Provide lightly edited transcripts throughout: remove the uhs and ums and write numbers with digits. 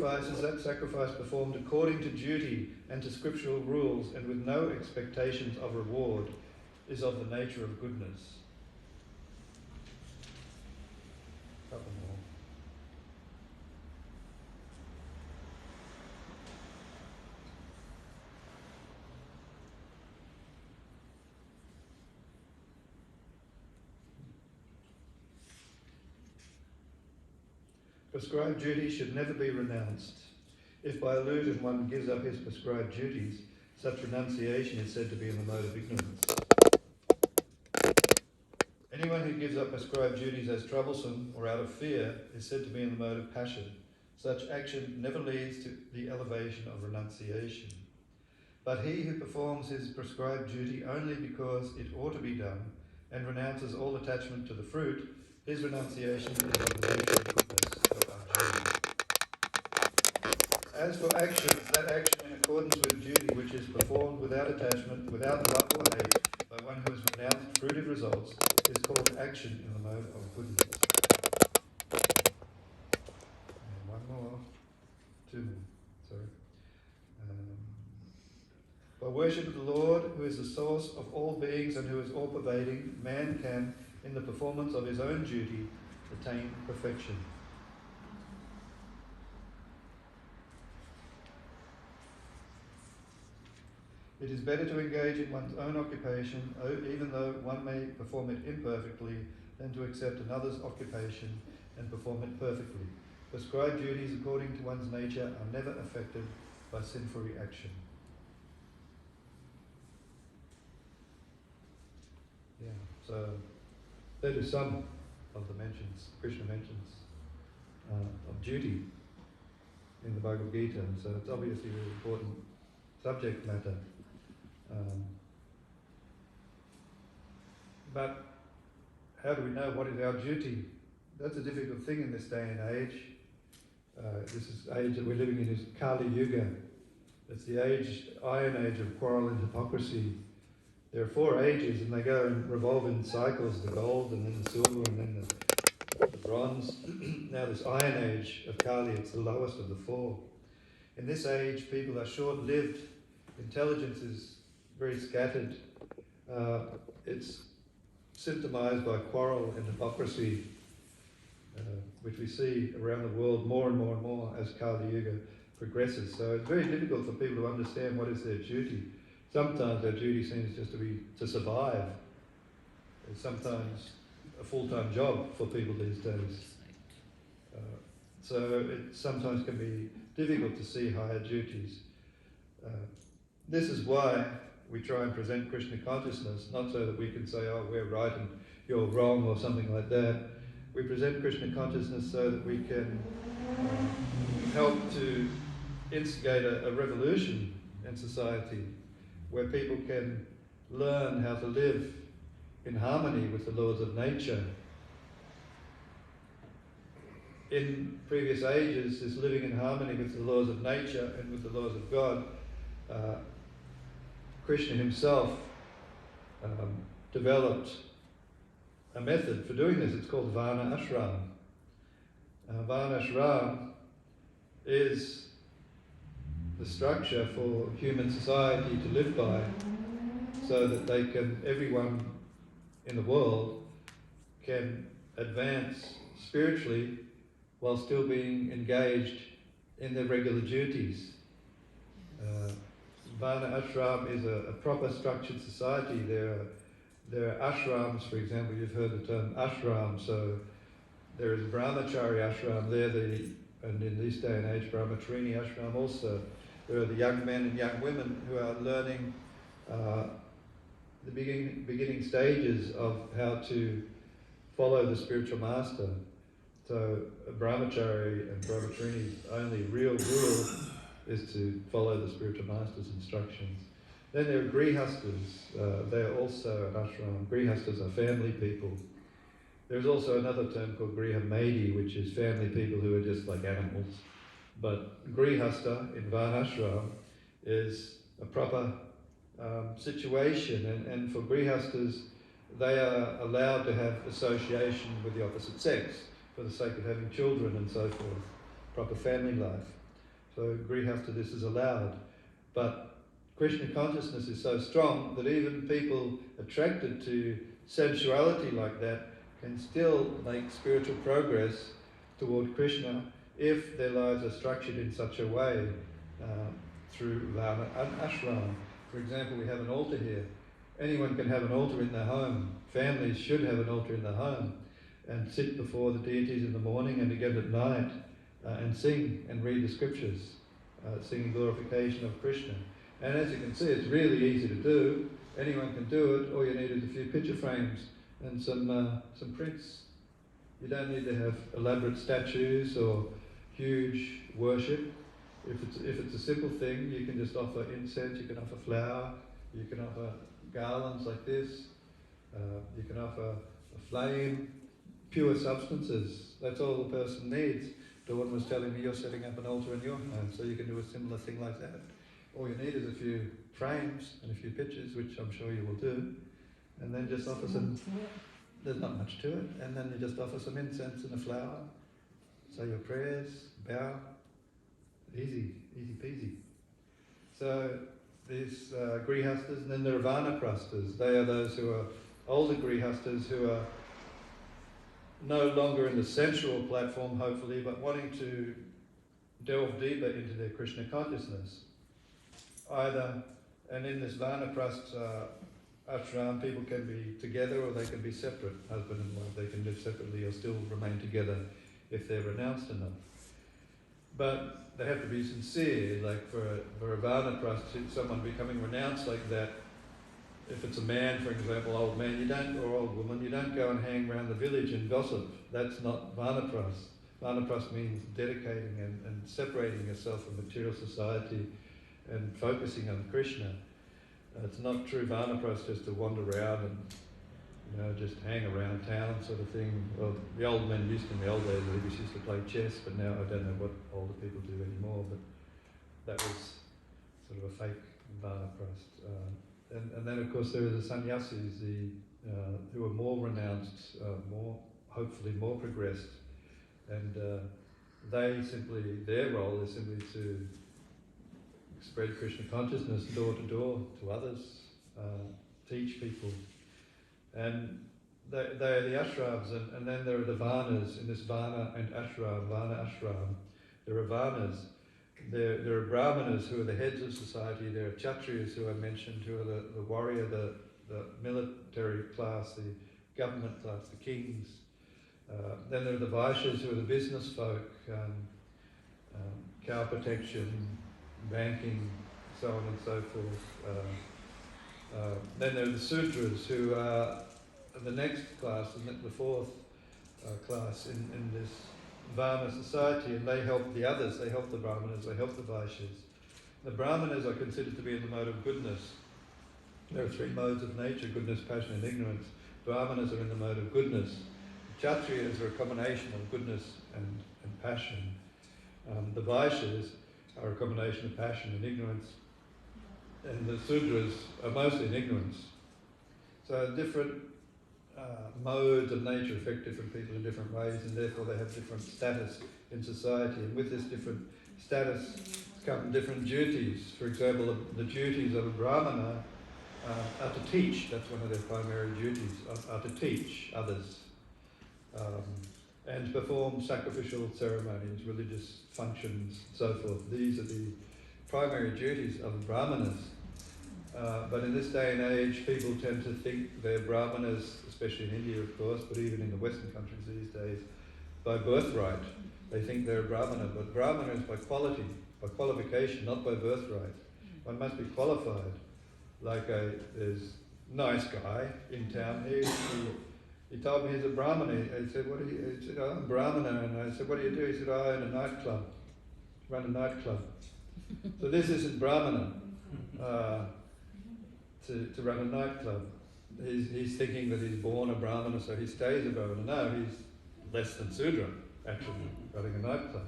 Is that sacrifice performed according to duty and to scriptural rules and with no expectations of reward is of the nature of goodness. Couple more. Prescribed duty should never be renounced. If by illusion one gives up his prescribed duties, such renunciation is said to be in the mode of ignorance. Anyone who gives up prescribed duties as troublesome or out of fear is said to be in the mode of passion. Such action never leads to the elevation of renunciation. But he who performs his prescribed duty only because it ought to be done and renounces all attachment to the fruit, his renunciation is of the nature of goodness or unduty. As for actions, that action in accordance with duty which is performed without attachment, without love or hate, by one who has renounced fruitive results, is called action in the mode of goodness. And one more, two more, sorry. By worship of the Lord, who is the source of all beings and who is all-pervading, man can, in the performance of his own duty, attain perfection. It is better to engage in one's own occupation, even though one may perform it imperfectly, than to accept another's occupation and perform it perfectly. Prescribed duties according to one's nature are never affected by sinful reaction. Yeah, so that is some of the mentions, Krishna mentions, of duty in the Bhagavad Gita. So it's obviously a very important subject matter. But how do we know what is our duty? That's a difficult thing in this day and age. This is age that we're living in is Kali Yuga. It's the Iron Age of quarrel and hypocrisy. There are 4 ages and they go and revolve in cycles, the gold and then the silver and then the bronze. Now this Iron Age of Kali, it's the lowest of the 4. In this age, people are short-lived. Intelligence is very scattered. It's symptomized by quarrel and hypocrisy, which we see around the world more and more and more as Kali Yuga progresses. So it's very difficult for people to understand what is their duty. Sometimes their duty seems just to be to survive. It's sometimes a full-time job for people these days. So it sometimes can be difficult to see higher duties. This is why we try and present Krishna consciousness, not so that we can say, oh, we're right and you're wrong or something like that. We present Krishna consciousness so that we can help to instigate a revolution in society where people can learn how to live in harmony with the laws of nature. In previous ages, this living in harmony with the laws of nature and with the laws of God, Krishna himself developed a method for doing this. It's called Varna Ashram. Varna Ashram is the structure for human society to live by, so that everyone in the world can advance spiritually while still being engaged in their regular duties. Varna Ashram is a proper structured society. There are ashrams, for example, you've heard the term ashram, so there is Brahmachari ashram there, and in this day and age, Brahmacharini ashram also. There are the young men and young women who are learning the beginning stages of how to follow the spiritual master. So a brahmachari and brahmacharini's only real rule is to follow the spiritual master's instructions. Then there are grihastas. They are also an ashram. Grihastas are family people. There's also another term called grihamedi, which is family people who are just like animals. But grihasta in Varnashram is a proper situation, and for grihastas, they are allowed to have association with the opposite sex for the sake of having children and so forth, proper family life. for grihastha this is allowed. But Krishna consciousness is so strong that even people attracted to sensuality like that can still make spiritual progress toward Krishna if their lives are structured in such a way through Varna and ashram. For example, we have an altar here. Anyone can have an altar in their home. Families should have an altar in their home and sit before the deities in the morning and again at night and sing and read the scriptures, singing glorification of Krishna. And as you can see, it's really easy to do. Anyone can do it. All you need is a few picture frames and some prints. You don't need to have elaborate statues or huge worship. If it's a simple thing, you can just offer incense, you can offer flour, you can offer garlands like this, you can offer a flame, pure substances. That's all the person needs. Dawn was telling me you're setting up an altar in your home, so you can do a similar thing like that. All you need is a few frames and a few pictures, which I'm sure you will do, and then just offer some. There's not much to it, and then you just offer some incense and a flower, say your prayers, bow. Easy, easy peasy. So these grihastas, and then there are vanaprasthas. They are those who are older grihastas who are no longer in the sensual platform, hopefully, but wanting to delve deeper into their Krishna consciousness. And in this vanaprastha ashram, people can be together or they can be separate, husband and wife. They can live separately or still remain together if they're renounced enough. But they have to be sincere, like for a vanaprastha, someone becoming renounced like that, if it's a man, for example, old man, or old woman, you don't go and hang around the village and gossip. That's not vanaprastha. Vanaprastha means dedicating and separating yourself from material society and focusing on Krishna. It's not true vanaprastha just to wander around and just hang around town sort of thing. Well, the old men used in the old days, they used to play chess, but now I don't know what older people do anymore, but that was sort of a fake vanaprastha. And then of course there are the sannyasis, who are more renounced, hopefully more progressed, and their role is simply to spread Krishna consciousness door to door to others, teach people. And they are the ashrams, and then there are the varnas in this varna and ashram, varna ashram. There are varnas. There are brahmanas who are the heads of society. There are kshatriyas who I mentioned, who are the warrior, the military class, the government class, the kings. Then there are the vaishyas who are the business folk, cow protection, banking, so on and so forth. Then there are the sudras who are the next class, the fourth class in this Varna society, and they help the others, they help the brahmanas, they help the vaishyas. The brahmanas are considered to be in the mode of goodness. There are three modes of nature: goodness, passion and ignorance. Brahmanas are in the mode of goodness. Kshatriyas are a combination of goodness and passion. The vaishyas are a combination of passion and ignorance. And the sudras are mostly in ignorance. So different modes of nature affect different people in different ways, and therefore they have different status in society. And with this different status come different duties. For example, the duties of a brahmana are to teach. That's one of their primary duties, are to teach others. And to perform sacrificial ceremonies, religious functions, so forth. These are the primary duties of brahmanas. But in this day and age, people tend to think they're brahmanas, especially in India, of course, but even in the Western countries these days, by birthright. They think they're a brahmana, but brahmana is by quality, by qualification, not by birthright. One must be qualified. Like there's a nice guy in town here. He told me he's a brahmana. I said, "What do you?" He said, "Oh, I'm brahmana." And I said, "What do you do?" He said, "Oh, I own a nightclub. Run a nightclub." So this isn't brahmana. To run a nightclub. He's thinking that he's born a brahmana, so he stays a brahmana. No, he's less than Sudra, actually, running a nightclub.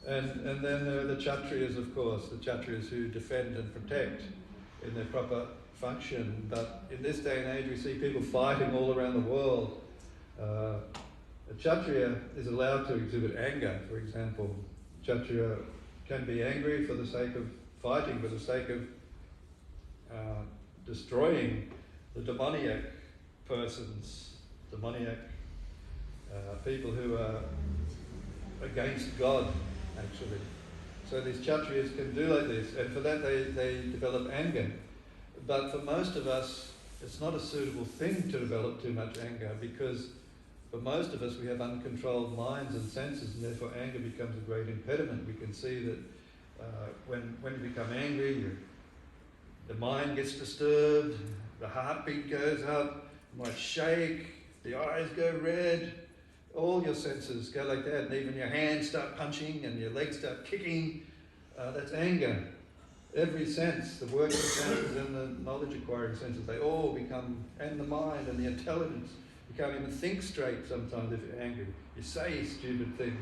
And then there are the kshatriyas, of course, the kshatriyas who defend and protect in their proper function. But in this day and age, we see people fighting all around the world. A kshatriya is allowed to exhibit anger, for example. Kshatriya can be angry for the sake of fighting, for the sake of destroying the demoniac persons, demoniac people who are against God, actually. So these Kshatriyas can do like this, and for that they develop anger. But for most of us, it's not a suitable thing to develop too much anger, because for most of us we have uncontrolled minds and senses, and therefore anger becomes a great impediment. We can see that when you become angry, the mind gets disturbed, the heartbeat goes up, you might shake, the eyes go red, all your senses go like that, and even your hands start punching and your legs start kicking. That's anger. Every sense, the working senses and the knowledge acquiring senses, they all become, and the mind and the intelligence, you can't even think straight sometimes if you're angry. You say stupid things.